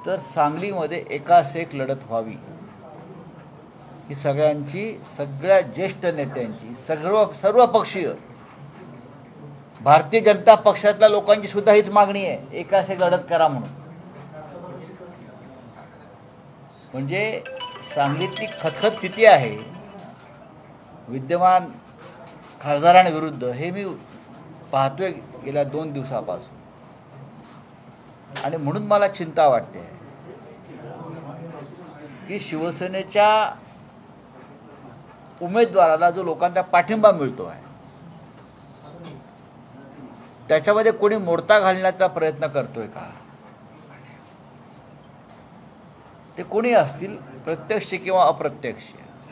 तर सांगलीमध्ये एकास एक लढत व्हावी ही सगळ्यांची, सगळ्या ज्येष्ठ नेत्यांची, सर्व पक्षीय भारतीय जनता पक्षातल्या लोकांची सुद्धा हीच मागणी आहे, एकास एक लढत करा म्हणून. म्हणजे सांगलीतली खतखत किती आहे विद्यमान खासदारांविरुद्ध हे मी पाहतोय गेल्या 2 दिवसापासून. आणि म्हणून मला चिंता वाटते की शिवसेनेच्या उमेदवाराला जो लोकांचा पाठिंबा मिळतो आहे त्याच्यामध्ये कोणी मोडता घालण्याचा प्रयत्न करतोय का? ते कोणी असतील, प्रत्यक्ष किंवा अप्रत्यक्ष,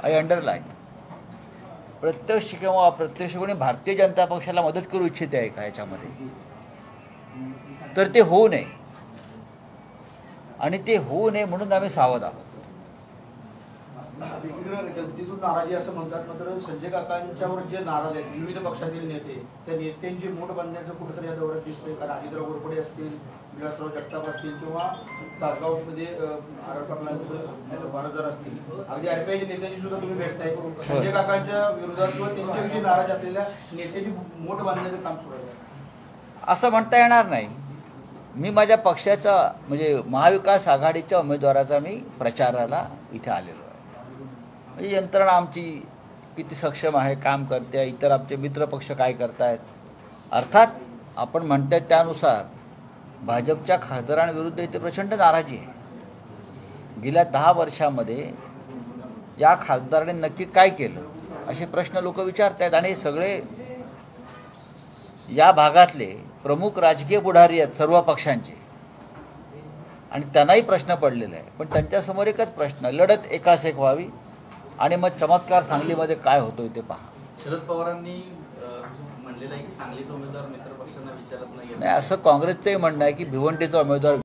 आय अंडरलाईन, प्रत्यक्ष किंवा अप्रत्यक्ष कोणी भारतीय जनता पक्षाला मदत करू इच्छिते आहे का याच्यामध्ये? तर ते होऊ नये, आणि ते होऊ नये म्हणून आम्ही सावध आहोत. जनतेतून नाराजी असं म्हणतात, मात्र संजय काकांच्यावर जे नाराज आहेत विविध पक्षातील नेते, त्या नेत्यांची मूठ बांधण्याचं कुठेतरी या दौऱ्यात दिसतंय. कारण अजितराव घोरपडे असतील, विलासराव जगताप असतील, किंवा तासगावमध्ये आर पाटलांचं बारजर असतील, अगदी आरपीआयच्या नेत्यांची सुद्धा तुम्ही भेटताय. संजय काकांच्या विरोधात किंवा त्यांच्याविषयी नाराज असलेल्या नेत्यांची मूठ बांधण्याचं काम सुरू आहे. असं म्हणता येणार नाही. मी माझ्या पक्षाचा म्हणजे महाविकास आघाडीच्या उमेदवाराचा मी प्रचाराला इथे आलेलो आहे. म्हणजे यंत्रणा आमची किती सक्षम आहे, काम करते, इतर आमचे मित्र पक्ष काय करतायत. अर्थात आपण म्हणताय त्यानुसार भाजपच्या खासदारांविरुद्ध इथे प्रचंड नाराजी आहे. गेल्या 10 वर्षामध्ये या खासदारांनी नक्की काय केलं असे प्रश्न लोक विचारतायत. आणि सगळे या भागातले प्रमुख राजकीय पुढारी आहेत सर्व पक्षांचे, आणि त्यांनाही प्रश्न पडलेला आहे. पण त्यांच्यासमोर एकच प्रश्न, लढत एकास एक व्हावी, आणि मग चमत्कार सांगलीमध्ये काय होतोय ते पहा. शरद पवारांनी म्हणलेलं आहे की सांगलीचा उमेदवार मित्र पक्षांना विचारत नाही. असं काँग्रेसचंही म्हणणं आहे की भिवंडीचा उमेदवार